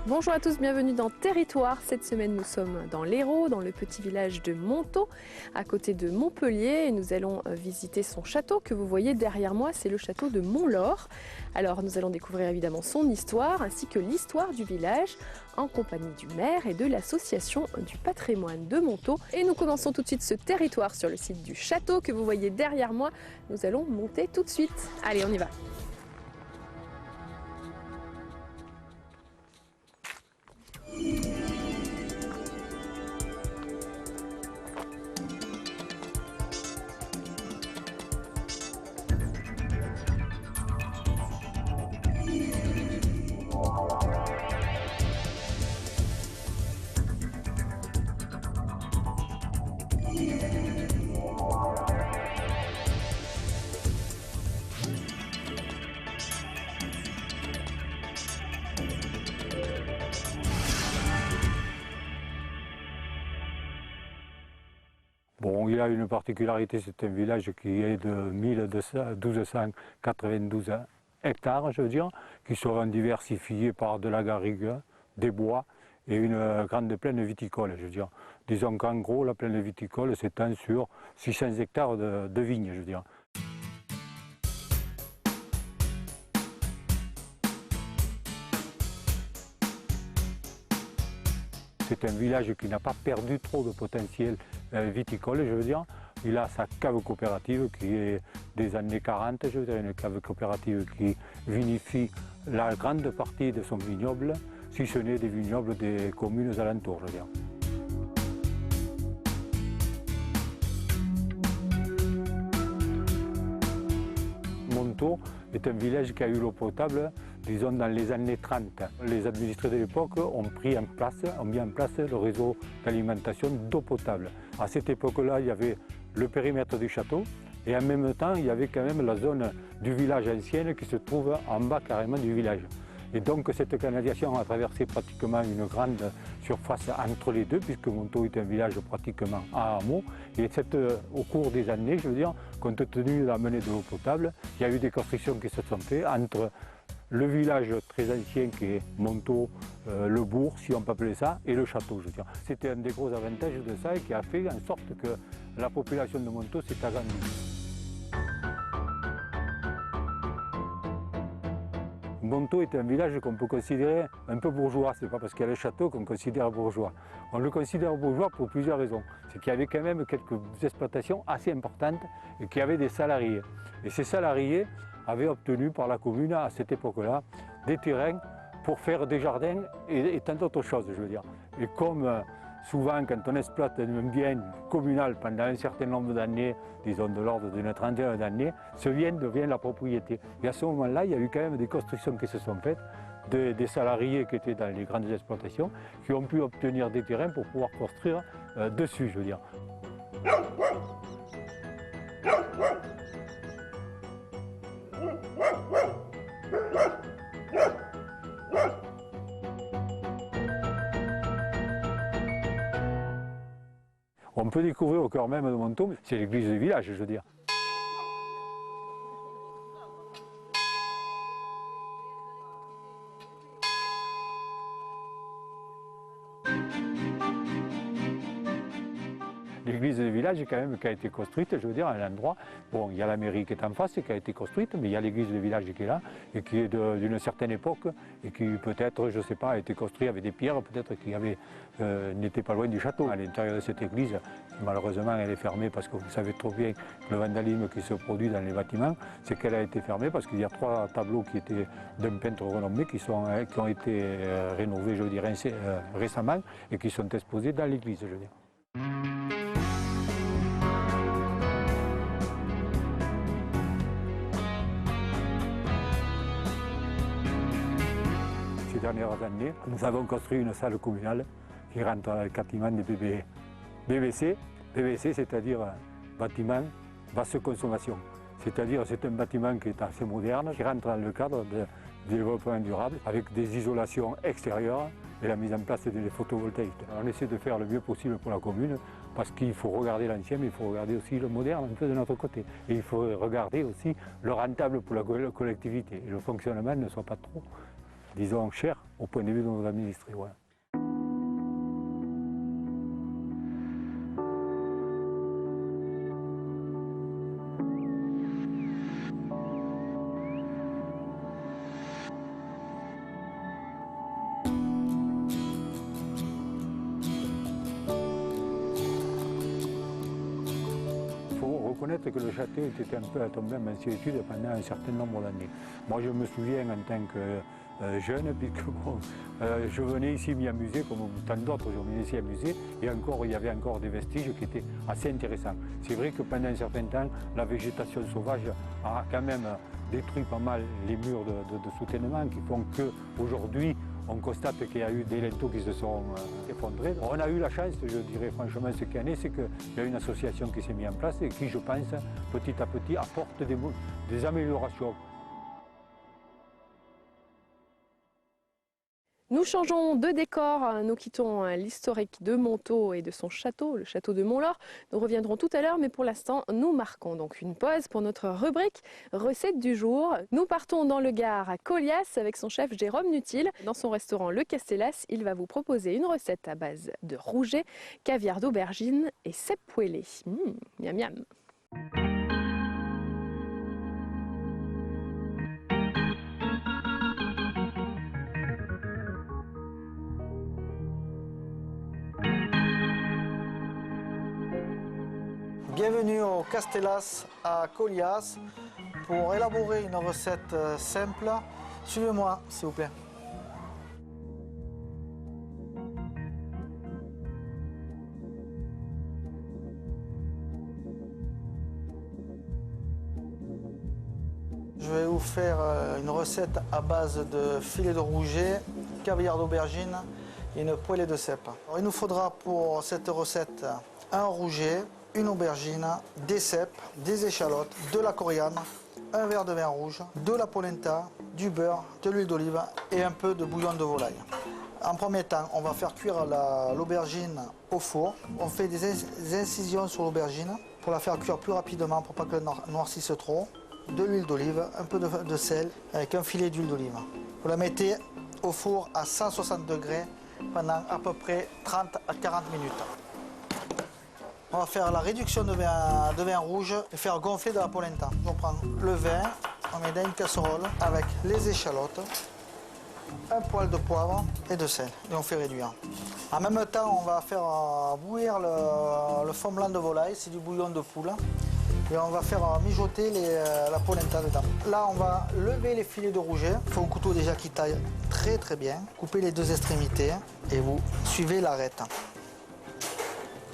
Bonjour à tous, bienvenue dans Territoire. Cette semaine, nous sommes dans l'Hérault, dans le petit village de Montaut, à côté de Montpellier. Et nous allons visiter son château que vous voyez derrière moi, c'est le château de Montlore. Alors, nous allons découvrir évidemment son histoire, ainsi que l'histoire du village, en compagnie du maire et de l'association du patrimoine de Montaut. Et nous commençons tout de suite ce territoire sur le site du château que vous voyez derrière moi. Nous allons monter tout de suite. Allez, on y va. Bon, il a une particularité, c'est un village qui est de 1292 hectares, je veux dire, qui seront diversifiés par de la garrigue, des bois et une grande plaine viticole, je veux dire. Disons qu'en gros, la plaine viticole s'étend sur 600 hectares de vignes, je veux dire. C'est un village qui n'a pas perdu trop de potentiel viticole, je veux dire. Il a sa cave coopérative qui est des années 40, je veux dire, une cave coopérative qui vinifie la grande partie de son vignoble, si ce n'est des vignobles des communes alentours, je veux dire. Montaut est un village qui a eu l'eau potable, disons, dans les années 30. Les administrés de l'époque ont mis en place le réseau d'alimentation d'eau potable. À cette époque-là, il y avait le périmètre du château et en même temps, il y avait quand même la zone du village ancienne qui se trouve en bas carrément du village. Et donc cette canalisation a traversé pratiquement une grande surface entre les deux, puisque Montaut est un village pratiquement à hameau. Et au cours des années, je veux dire, compte tenu de l'amenée de l'eau potable, il y a eu des constructions qui se sont faites entre le village très ancien qui est Montaut, le bourg, si on peut appeler ça, et le château, je veux dire. C'était un des gros avantages de ça et qui a fait en sorte que la population de Montaut s'est agrandie. Montaut est un village qu'on peut considérer un peu bourgeois, ce n'est pas parce qu'il y a le château qu'on considère bourgeois. On le considère bourgeois pour plusieurs raisons. C'est qu'il y avait quand même quelques exploitations assez importantes et qui avaient des salariés. Et ces salariés avaient obtenu par la commune à cette époque-là des terrains pour faire des jardins et tant d'autres choses, je veux dire. Et comme souvent, quand on exploite un bien communal pendant un certain nombre d'années, disons de l'ordre d'une trentaine d'années, ce bien devient la propriété. Et à ce moment-là, il y a eu quand même des constructions qui se sont faites, des salariés qui étaient dans les grandes exploitations, qui ont pu obtenir des terrains pour pouvoir construire dessus, je veux dire. On peut découvrir au cœur même de Montaut, c'est l'église du village, je veux dire. L'église du village quand même qui a été construite, je veux dire, à un endroit. Bon, il y a la mairie qui est en face qui a été construite, mais il y a l'église du village qui est là et qui est d'une certaine époque et qui peut-être, je ne sais pas, a été construite avec des pierres, peut-être qui n'était pas loin du château. À l'intérieur de cette église, malheureusement, elle est fermée parce que vous savez trop bien que le vandalisme qui se produit dans les bâtiments, c'est qu'elle a été fermée parce qu'il y a 3 tableaux qui étaient d'un peintre renommé qui ont été rénovés, je veux dire, récemment et qui sont exposés dans l'église, je veux dire. Ces dernières années, nous avons construit une salle communale qui rentre dans le bâtiment des BBC. BBC, c'est-à-dire bâtiment basse consommation. C'est-à-dire c'est un bâtiment qui est assez moderne, qui rentre dans le cadre du développement durable, avec des isolations extérieures et la mise en place des photovoltaïques. On essaie de faire le mieux possible pour la commune, parce qu'il faut regarder l'ancien, mais il faut regarder aussi le moderne un peu de notre côté. Et il faut regarder aussi le rentable pour la collectivité. Et le fonctionnement ne soit pas trop, disons, cher au point de vue de nos administrés. Ouais. Reconnaître que le château était un peu tombé en mansuétude pendant un certain nombre d'années. Moi, je me souviens en tant que jeune, puisque bon, je venais ici m'y amuser, comme tant d'autres, je venais ici amuser, et encore, il y avait encore des vestiges qui étaient assez intéressants. C'est vrai que pendant un certain temps, la végétation sauvage a quand même détruit pas mal les murs de soutènement qui font qu'aujourd'hui, on constate qu'il y a eu des linteaux qui se sont effondrés. On a eu la chance, je dirais franchement, cette année, c'est qu'il y a une association qui s'est mise en place et qui, je pense, petit à petit, apporte des améliorations. Nous changeons de décor, nous quittons l'historique de Montaut et de son château, le château de Mont-Laur. Nous reviendrons tout à l'heure, mais pour l'instant, nous marquons donc une pause pour notre rubrique recette du jour. Nous partons dans le Gard à Colias avec son chef Jérôme Nutil. Dans son restaurant Le Castellas, il va vous proposer une recette à base de rouget, caviar d'aubergine et cèpe poêlé. Miam miam. Bienvenue au Castellas à Colias pour élaborer une recette simple. Suivez-moi, s'il vous plaît. Je vais vous faire une recette à base de filet de rouget, caviar d'aubergine et une poêlée de cèpe. Alors, il nous faudra pour cette recette un rouget, une aubergine, des cèpes, des échalotes, de la coriandre, un verre de vin rouge, de la polenta, du beurre, de l'huile d'olive et un peu de bouillon de volaille. En premier temps, on va faire cuire l'aubergine au four. On fait des incisions sur l'aubergine pour la faire cuire plus rapidement pour pas qu'elle noircisse trop. De l'huile d'olive, un peu de sel avec un filet d'huile d'olive. Vous la mettez au four à 160 degrés pendant à peu près 30 à 40 minutes. On va faire la réduction de vin rouge et faire gonfler de la polenta. On prend le vin, on met dans une casserole avec les échalotes, un poil de poivre et de sel et on fait réduire. En même temps, on va faire bouillir le fond blanc de volaille, c'est du bouillon de poule. Et on va faire mijoter la polenta dedans. Là, on va lever les filets de rouget. Il faut un couteau déjà qui taille très très bien. Coupez les deux extrémités et vous suivez l'arête.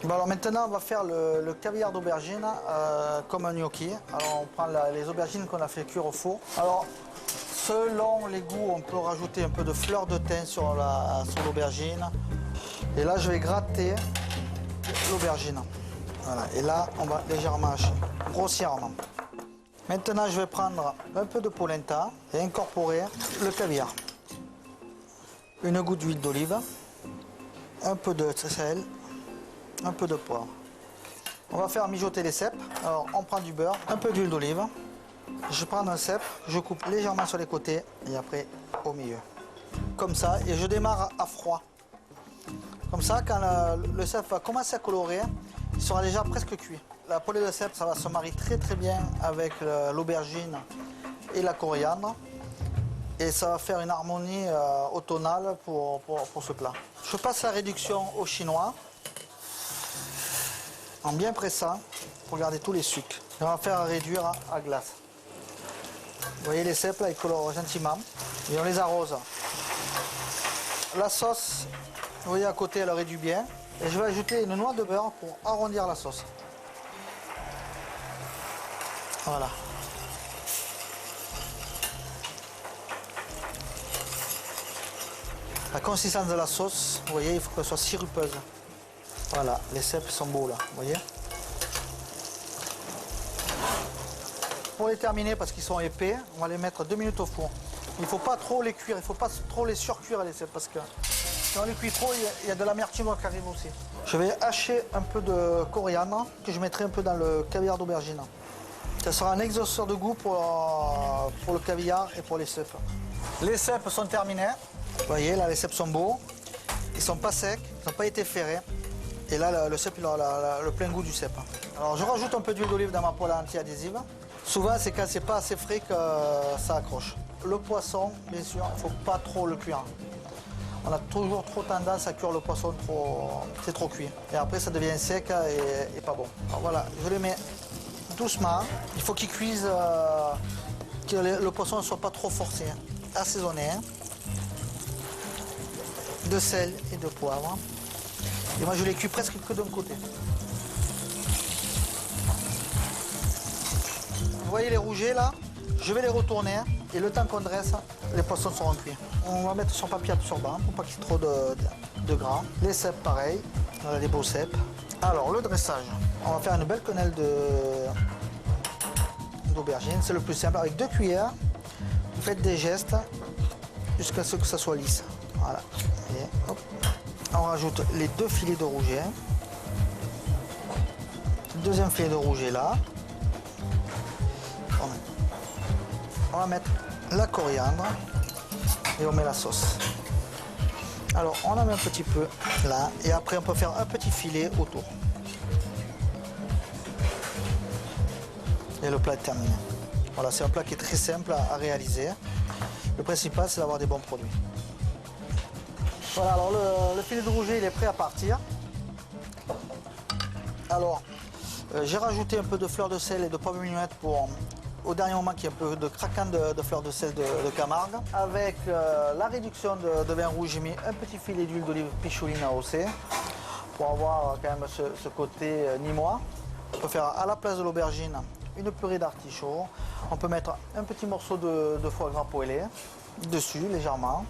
Bon, alors maintenant, on va faire le caviar d'aubergine comme un gnocchi. Alors, on prend les aubergines qu'on a fait cuire au four. Alors, selon les goûts, on peut rajouter un peu de fleur de thym sur l'aubergine. Et là, je vais gratter l'aubergine. Voilà. Et là, on va légèrement hacher, grossièrement. Maintenant, je vais prendre un peu de polenta et incorporer le caviar. Une goutte d'huile d'olive, un peu de sel, un peu de poivre. On va faire mijoter les cèpes. Alors, on prend du beurre, un peu d'huile d'olive. Je prends un cèpe, je coupe légèrement sur les côtés et après au milieu. Comme ça, et je démarre à froid. Comme ça, quand le cèpe va commencer à colorer, il sera déjà presque cuit. La poêlée de cèpe, ça va se marier très très bien avec l'aubergine et la coriandre. Et ça va faire une harmonie automnale pour ce plat. Je passe la réduction au chinois, en bien pressant, pour garder tous les sucres. Et on va faire réduire à glace. Vous voyez les cèpes là, ils colorent gentiment. Et on les arrose. La sauce, vous voyez à côté, elle réduit bien. Et je vais ajouter une noix de beurre pour arrondir la sauce. Voilà. La consistance de la sauce, vous voyez, il faut qu'elle soit sirupeuse. Voilà, les cèpes sont beaux là, vous voyez. Pour les terminer, parce qu'ils sont épais, on va les mettre 2 minutes au four. Il ne faut pas trop les cuire, il ne faut pas trop les surcuire les cèpes, parce que si on les cuit trop, il y a de l'amertume qui arrive aussi. Je vais hacher un peu de coriandre, que je mettrai un peu dans le caviar d'aubergine. Ça sera un exhausteur de goût pour le caviar et pour les cèpes. Les cèpes sont terminés. Vous voyez, là, les cèpes sont beaux. Ils ne sont pas secs, ils n'ont pas été ferrés. Et là, le cèpe, il a le plein goût du cèpe. Alors, je rajoute un peu d'huile d'olive dans ma poêle anti-adhésive. Souvent, c'est quand c'est pas assez frais que ça accroche. Le poisson, bien sûr, il ne faut pas trop le cuire. On a toujours trop tendance à cuire le poisson, c'est trop cuit. Et après, ça devient sec et pas bon. Alors voilà, je le mets doucement. Il faut qu'il cuise, que le poisson ne soit pas trop forcé. Assaisonné. De sel et de poivre. Et moi, je les cuis presque que d'un côté. Vous voyez les rougets là? Je vais les retourner et le temps qu'on dresse, les poissons seront cuits. On va mettre son papier absorbant pour pas qu'il y ait trop de gras. Les cèpes, pareil. Voilà les beaux cèpes. Alors, le dressage. On va faire une belle quenelle d'aubergine. C'est le plus simple. Avec 2 cuillères, vous faites des gestes jusqu'à ce que ça soit lisse. Voilà. Et hop. On rajoute les 2 filets de rouget. Deuxième filet de rouget là. On va mettre la coriandre et on met la sauce. Alors on en met un petit peu là et après on peut faire un petit filet autour. Et le plat est terminé. Voilà, c'est un plat qui est très simple à réaliser. Le principal c'est d'avoir des bons produits. Voilà, alors le filet de rouget il est prêt à partir. Alors j'ai rajouté un peu de fleur de sel et de pomme minette pour au dernier moment qu'il y ait un peu de craquant de fleur de sel de Camargue. Avec la réduction de vin rouge, j'ai mis un petit filet d'huile d'olive picholine AOC pour avoir quand même ce côté nîmois. On peut faire à la place de l'aubergine une purée d'artichaut. On peut mettre un petit morceau de foie gras poêlé dessus légèrement.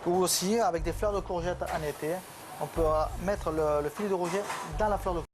Ou aussi avec des fleurs de courgette en été, on peut mettre le filet de rouget dans la fleur de courgette.